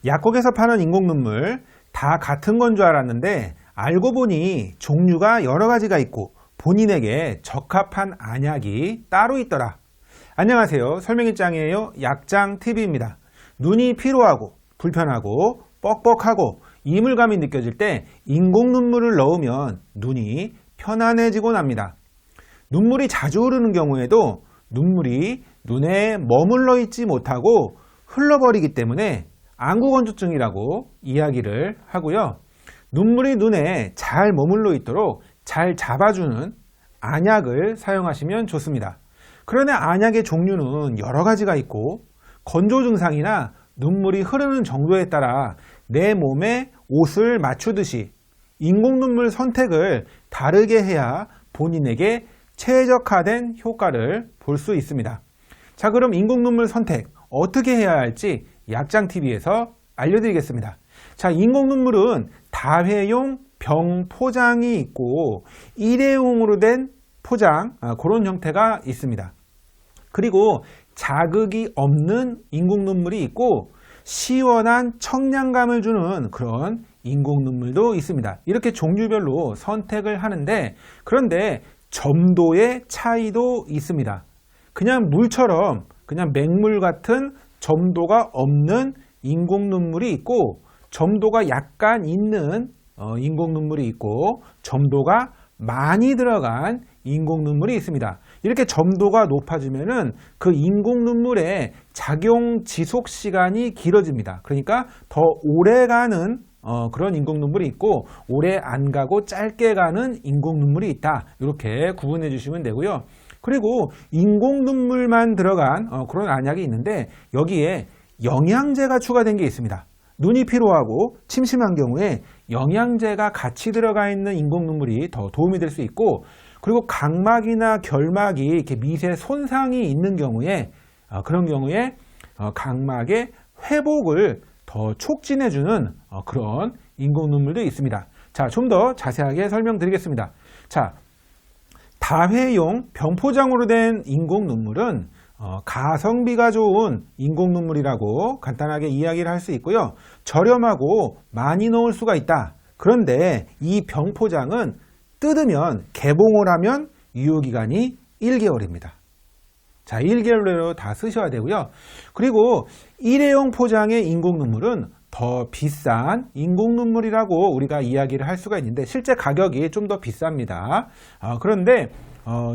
약국에서 파는 인공눈물 다 같은 건 줄 알았는데 알고 보니 종류가 여러 가지가 있고 본인에게 적합한 안약이 따로 있더라. 안녕하세요. 설명이 짱이에요. 약장TV입니다. 눈이 피로하고 불편하고 뻑뻑하고 이물감이 느껴질 때 인공눈물을 넣으면 눈이 편안해지곤 합니다. 눈물이 자주 흐르는 경우에도 눈물이 눈에 머물러 있지 못하고 흘러버리기 때문에 안구건조증이라고 이야기를 하고요. 눈물이 눈에 잘 머물러 있도록 잘 잡아주는 안약을 사용하시면 좋습니다. 그러나 안약의 종류는 여러 가지가 있고 건조 증상이나 눈물이 흐르는 정도에 따라 내 몸에 옷을 맞추듯이 인공눈물 선택을 다르게 해야 본인에게 최적화된 효과를 볼 수 있습니다. 자, 그럼 인공눈물 선택 어떻게 해야 할지 약장TV에서 알려드리겠습니다. 자, 인공눈물은 다회용 병 포장이 있고 일회용으로 된 포장, 그런 형태가 있습니다. 그리고 자극이 없는 인공눈물이 있고 시원한 청량감을 주는 그런 인공눈물도 있습니다. 이렇게 종류별로 선택을 하는데, 그런데 점도의 차이도 있습니다. 그냥 물처럼 그냥 맹물 같은 점도가 없는 인공눈물이 있고 점도가 약간 있는 인공눈물이 있고 점도가 많이 들어간 인공눈물이 있습니다. 이렇게 점도가 높아지면은 그 인공눈물의 작용 지속 시간이 길어집니다. 그러니까 더 오래 가는 그런 인공눈물이 있고 오래 안 가고 짧게 가는 인공눈물이 있다. 이렇게 구분해 주시면 되고요. 그리고 인공눈물만 들어간 그런 안약이 있는데 여기에 영양제가 추가된 게 있습니다. 눈이 피로하고 침침한 경우에 영양제가 같이 들어가 있는 인공눈물이 더 도움이 될 수 있고, 그리고 각막이나 결막이 이렇게 미세 손상이 있는 경우에 그런 경우에 각막의 회복을 더 촉진해주는 그런 인공눈물도 있습니다. 자, 좀 더 자세하게 설명드리겠습니다. 자, 다회용 병포장으로 된 인공눈물은 가성비가 좋은 인공눈물이라고 간단하게 이야기를 할 수 있고요. 저렴하고 많이 넣을 수가 있다. 그런데 이 병포장은 뜯으면 개봉을 하면 유효기간이 1개월입니다. 자, 1개월로 다 쓰셔야 되고요. 그리고 일회용 포장의 인공눈물은 더 비싼 인공눈물이라고 우리가 이야기를 할 수가 있는데 실제 가격이 좀 더 비쌉니다. 그런데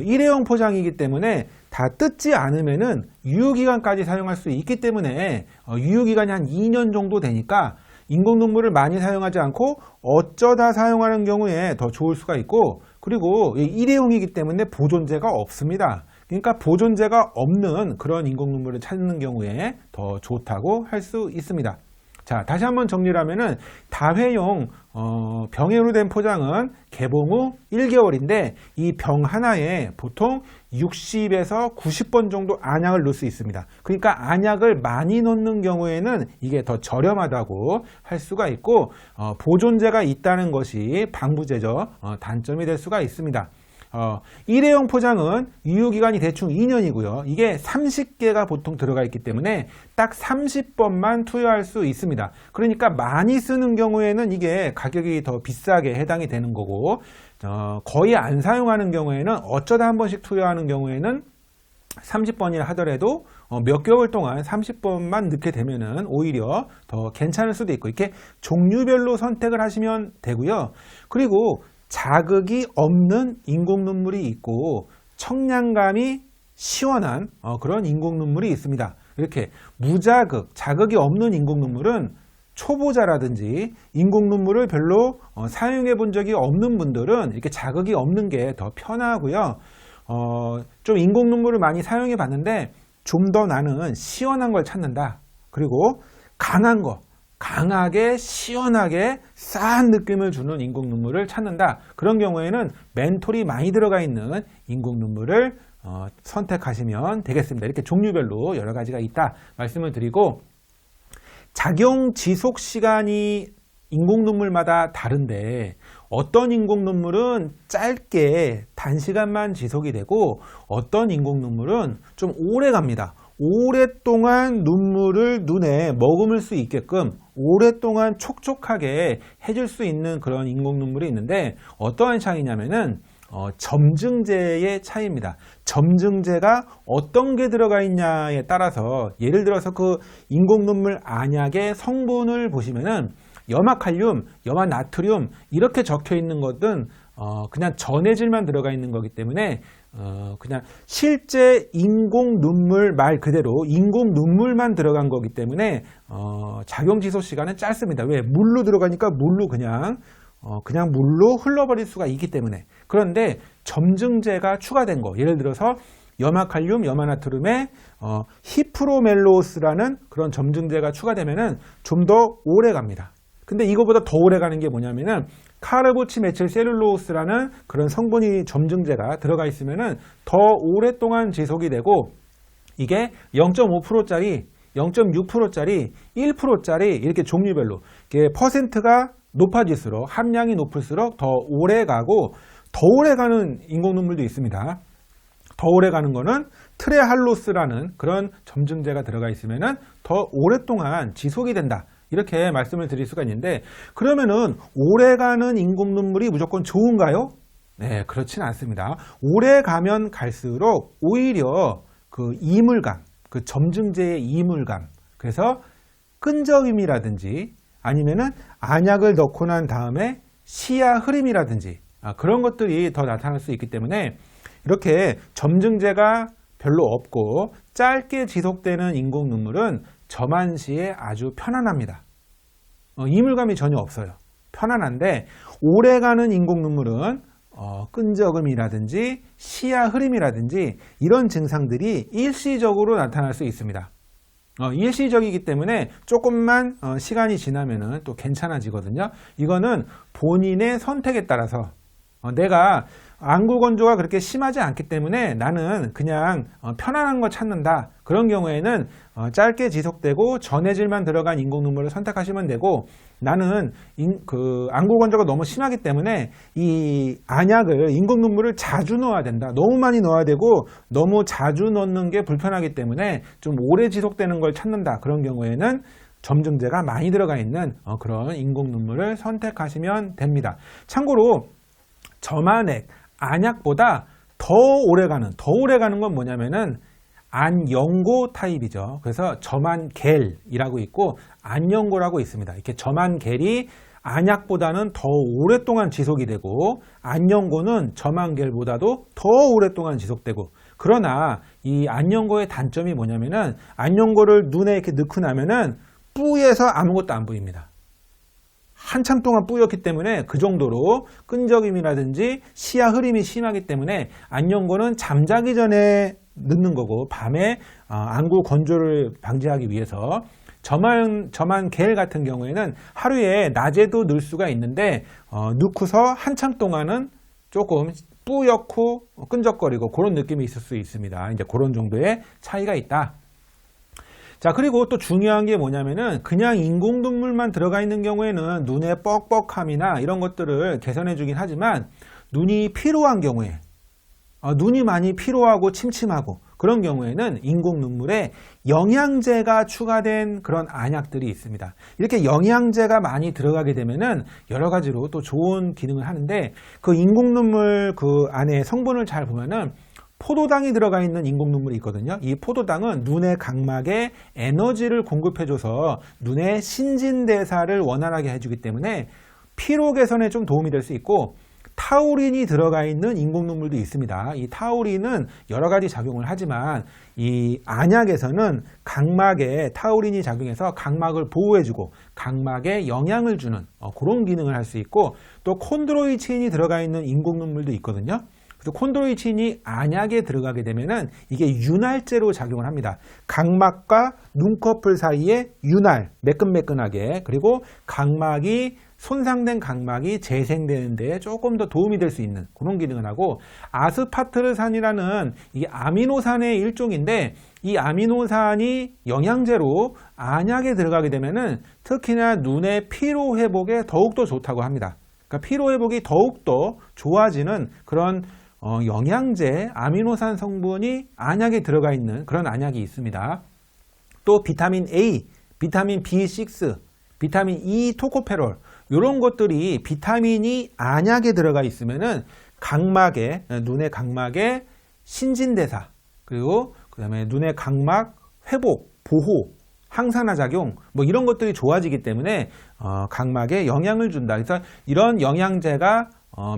일회용 포장이기 때문에 다 뜯지 않으면은 유효기간까지 사용할 수 있기 때문에 유효기간이 한 2년 정도 되니까 인공눈물을 많이 사용하지 않고 어쩌다 사용하는 경우에 더 좋을 수가 있고, 그리고 일회용이기 때문에 보존제가 없습니다. 그러니까 보존제가 없는 그런 인공눈물을 찾는 경우에 더 좋다고 할 수 있습니다. 자, 다시 한번 정리를 하면은 다회용 병으로 된 포장은 개봉 후 1개월인데 이 병 하나에 보통 60에서 90번 정도 안약을 넣을 수 있습니다. 그러니까 안약을 많이 넣는 경우에는 이게 더 저렴하다고 할 수가 있고 보존제가 있다는 것이 방부제죠. 단점이 될 수가 있습니다. 일회용 포장은 유효기간이 대충 2년이고요. 이게 30개가 보통 들어가 있기 때문에 딱 30번만 투여할 수 있습니다. 그러니까 많이 쓰는 경우에는 이게 가격이 더 비싸게 해당이 되는 거고, 거의 안 사용하는 경우에는 어쩌다 한 번씩 투여하는 경우에는 30번이라 하더라도 몇 개월 동안 30번만 넣게 되면은 오히려 더 괜찮을 수도 있고, 이렇게 종류별로 선택을 하시면 되고요. 그리고 자극이 없는 인공눈물이 있고 청량감이 시원한 그런 인공눈물이 있습니다. 이렇게 무자극, 자극이 없는 인공눈물은 초보자라든지 인공눈물을 별로 사용해 본 적이 없는 분들은 이렇게 자극이 없는 게 더 편하고요. 좀 인공눈물을 많이 사용해 봤는데 좀 더 나는 시원한 걸 찾는다. 그리고 강한 거, 강하게 시원하게 싸한 느낌을 주는 인공눈물을 찾는다. 그런 경우에는 멘톨이 많이 들어가 있는 인공눈물을 선택하시면 되겠습니다. 이렇게 종류별로 여러 가지가 있다 말씀을 드리고, 작용 지속 시간이 인공눈물마다 다른데 어떤 인공눈물은 짧게 단시간만 지속이 되고 어떤 인공눈물은 좀 오래 갑니다. 오랫동안 눈물을 눈에 머금을 수 있게끔 오랫동안 촉촉하게 해줄 수 있는 그런 인공 눈물이 있는데 어떠한 차이냐면은 점증제의 차이입니다. 점증제가 어떤 게 들어가 있냐에 따라서 예를 들어서 그 인공 눈물 안약의 성분을 보시면은 염화칼륨, 염화나트륨 이렇게 적혀 있는 것은 그냥 전해질만 들어가 있는 거기 때문에 그냥 실제 인공 눈물 말 그대로 인공 눈물만 들어간 거기 때문에 작용 지속 시간은 짧습니다. 왜? 물로 들어가니까 물로 그냥 물로 흘러버릴 수가 있기 때문에. 그런데 점증제가 추가된 거, 예를 들어서 염화칼륨, 염화나트륨에 히프로멜로스라는 그런 점증제가 추가되면은 좀 더 오래 갑니다. 근데 이거보다 더 오래 가는 게 뭐냐면은 카르보치 메칠 셀룰로스라는 그런 성분이 점증제가 들어가 있으면은 더 오랫동안 지속이 되고 이게 0.5%짜리, 0.6%짜리, 1%짜리 이렇게 종류별로 이게 퍼센트가 높아질수록 함량이 높을수록 더 오래 가고 더 오래 가는 인공 눈물도 있습니다. 더 오래 가는 거는 트레할로스라는 그런 점증제가 들어가 있으면은 더 오랫동안 지속이 된다. 이렇게 말씀을 드릴 수가 있는데 그러면은 오래가는 인공 눈물이 무조건 좋은가요? 네, 그렇진 않습니다. 오래 가면 갈수록 오히려 그 이물감, 그 점증제의 이물감, 그래서 끈적임이라든지 아니면은 안약을 넣고 난 다음에 시야 흐림이라든지 그런 것들이 더 나타날 수 있기 때문에 이렇게 점증제가 별로 없고 짧게 지속되는 인공 눈물은 점한 시에 아주 편안합니다. 이물감이 전혀 없어요. 편안한데 오래가는 인공 눈물은 끈적임이라든지 시야 흐림이라든지 이런 증상들이 일시적으로 나타날 수 있습니다. 일시적이기 때문에 조금만 시간이 지나면은 또 괜찮아지거든요. 이거는 본인의 선택에 따라서 내가 안구 건조가 그렇게 심하지 않기 때문에 나는 그냥 편안한 거 찾는다. 그런 경우에는 짧게 지속되고 전해질만 들어간 인공 눈물을 선택하시면 되고 나는 그 안구 건조가 너무 심하기 때문에 이 안약을 인공 눈물을 자주 넣어야 된다. 너무 많이 넣어야 되고 너무 자주 넣는 게 불편하기 때문에 좀 오래 지속되는 걸 찾는다. 그런 경우에는 점증제가 많이 들어가 있는 그런 인공 눈물을 선택하시면 됩니다. 참고로 점안액, 안약보다 더 오래가는 건 뭐냐면은 안연고 타입이죠. 그래서 점안겔이라고 있고 안연고라고 있습니다. 이렇게 점안겔이 안약보다는 더 오랫동안 지속이 되고 안연고는 점안겔보다도 더 오랫동안 지속되고 그러나 이 안연고의 단점이 뭐냐면은 안연고를 눈에 이렇게 넣고 나면은 뿌예서 아무것도 안 보입니다. 한참 동안 뿌였기 때문에 그 정도로 끈적임이라든지 시야 흐림이 심하기 때문에 안연고는 잠자기 전에 넣는 거고 밤에 안구 건조를 방지하기 위해서 점안겔 같은 경우에는 하루에 낮에도 넣을 수가 있는데 넣고서 한참 동안은 조금 뿌옇고 끈적거리고 그런 느낌이 있을 수 있습니다. 이제 그런 정도의 차이가 있다. 자, 그리고 또 중요한 게 뭐냐면은 그냥 인공 눈물만 들어가 있는 경우에는 눈의 뻑뻑함이나 이런 것들을 개선해 주긴 하지만 눈이 피로한 경우에 눈이 많이 피로하고 침침하고 그런 경우에는 인공 눈물에 영양제가 추가된 그런 안약들이 있습니다. 이렇게 영양제가 많이 들어가게 되면은 여러 가지로 또 좋은 기능을 하는데 그 인공 눈물 그 안에 성분을 잘 보면은 포도당이 들어가 있는 인공 눈물이 있거든요. 이 포도당은 눈의 각막에 에너지를 공급해줘서 눈의 신진대사를 원활하게 해주기 때문에 피로 개선에 좀 도움이 될 수 있고 타우린이 들어가 있는 인공 눈물도 있습니다. 이 타우린은 여러 가지 작용을 하지만 이 안약에서는 각막에 타우린이 작용해서 각막을 보호해주고 각막에 영향을 주는 그런 기능을 할 수 있고 또 콘드로이친이 들어가 있는 인공 눈물도 있거든요. 그래서 콘드로이친이 안약에 들어가게 되면은 이게 윤활제로 작용을 합니다. 각막과 눈꺼풀 사이에 윤활, 매끈매끈하게 그리고 각막이 손상된 각막이 재생되는 데 조금 더 도움이 될 수 있는 그런 기능을 하고 아스파트르산이라는 이 아미노산의 일종인데 이 아미노산이 영양제로 안약에 들어가게 되면은 특히나 눈의 피로 회복에 더욱더 좋다고 합니다. 그러니까 피로 회복이 더욱더 좋아지는 그런 영양제, 아미노산 성분이 안약에 들어가 있는 그런 안약이 있습니다. 또 비타민 A, 비타민 B6, 비타민 E 토코페롤 이런 것들이 비타민이 안약에 들어가 있으면은 각막에, 눈의 각막의 신진대사, 그리고 그 다음에 눈의 각막 회복, 보호, 항산화 작용 뭐 이런 것들이 좋아지기 때문에 각막에 영향을 준다. 그래서 이런 영양제가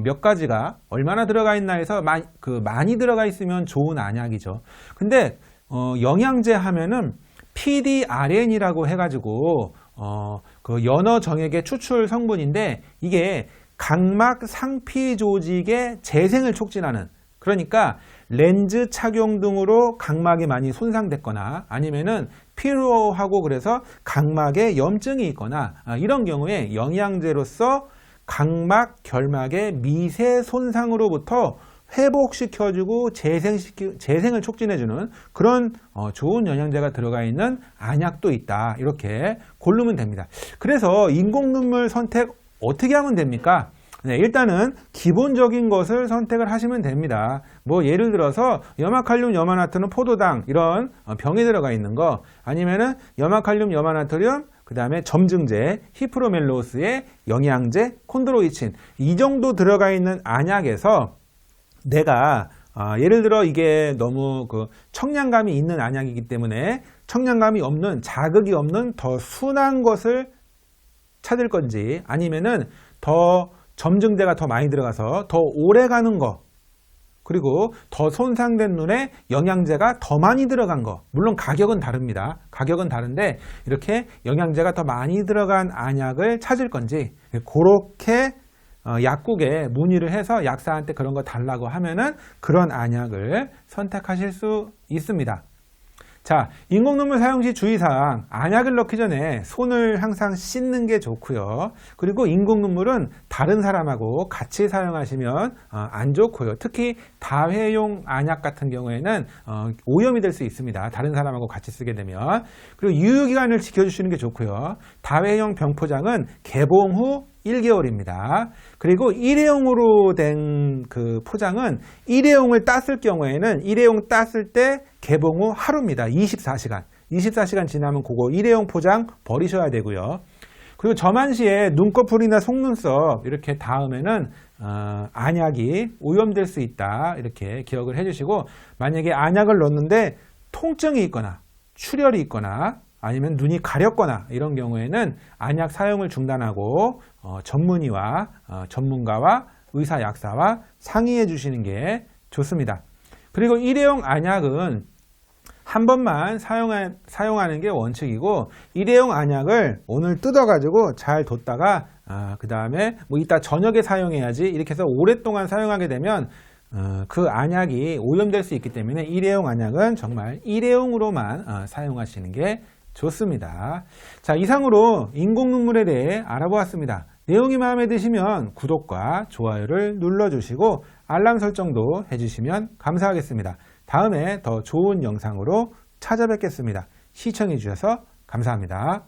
몇 가지가 얼마나 들어가 있나 해서 많이 들어가 있으면 좋은 안약이죠. 근데 영양제 하면은 PDRN이라고 해가지고 그 연어 정액의 추출 성분인데 이게 각막 상피 조직의 재생을 촉진하는, 그러니까 렌즈 착용 등으로 각막이 많이 손상됐거나 아니면은 피로하고 그래서 각막에 염증이 있거나 이런 경우에 영양제로서 각막 결막의 미세 손상으로부터 회복시켜주고 재생을 촉진해주는 그런 좋은 영양제가 들어가 있는 안약도 있다. 이렇게 고르면 됩니다. 그래서 인공눈물 선택 어떻게 하면 됩니까? 네, 일단은 기본적인 것을 선택을 하시면 됩니다. 뭐 예를 들어서 염화칼륨, 염화나트륨, 포도당 이런 병에 들어가 있는 거, 아니면은 염화칼륨, 염화나트륨, 그 다음에 점증제, 히프로멜로스의 영양제, 콘드로이친 이 정도 들어가 있는 안약에서 내가 예를 들어 이게 너무 그 청량감이 있는 안약이기 때문에 청량감이 없는, 자극이 없는 더 순한 것을 찾을 건지, 아니면은 더 점증제가 더 많이 들어가서 더 오래 가는 거, 그리고 더 손상된 눈에 영양제가 더 많이 들어간 거, 물론 가격은 다릅니다. 가격은 다른데 이렇게 영양제가 더 많이 들어간 안약을 찾을 건지, 그렇게 약국에 문의를 해서 약사한테 그런 거 달라고 하면은 그런 안약을 선택하실 수 있습니다. 자, 인공눈물 사용 시 주의사항, 안약을 넣기 전에 손을 항상 씻는 게 좋고요. 그리고 인공눈물은 다른 사람하고 같이 사용하시면 안 좋고요. 특히 다회용 안약 같은 경우에는 오염이 될 수 있습니다. 다른 사람하고 같이 쓰게 되면. 그리고 유효기간을 지켜주시는 게 좋고요. 다회용 병포장은 개봉 후 1개월입니다. 그리고 일회용으로 된 그 포장은 일회용을 땄을 경우에는 일회용 땄을 때 개봉 후 하루입니다. 24시간. 24시간 지나면 그거 일회용 포장 버리셔야 되고요. 그리고 점안 시에 눈꺼풀이나 속눈썹 이렇게 닿으면은 안약이 오염될 수 있다. 이렇게 기억을 해주시고, 만약에 안약을 넣었는데 통증이 있거나 출혈이 있거나 아니면 눈이 가렵거나 이런 경우에는 안약 사용을 중단하고 전문의와 전문가와 의사, 약사와 상의해 주시는 게 좋습니다. 그리고 일회용 안약은 한 번만 사용하는 게 원칙이고, 일회용 안약을 오늘 뜯어가지고 잘 뒀다가 그 다음에 뭐 이따 저녁에 사용해야지 이렇게 해서 오랫동안 사용하게 되면 그 안약이 오염될 수 있기 때문에 일회용 안약은 정말 일회용으로만 사용하시는 게 좋습니다. 자, 이상으로 인공눈물에 대해 알아보았습니다. 내용이 마음에 드시면 구독과 좋아요를 눌러주시고 알람 설정도 해주시면 감사하겠습니다. 다음에 더 좋은 영상으로 찾아뵙겠습니다. 시청해 주셔서 감사합니다.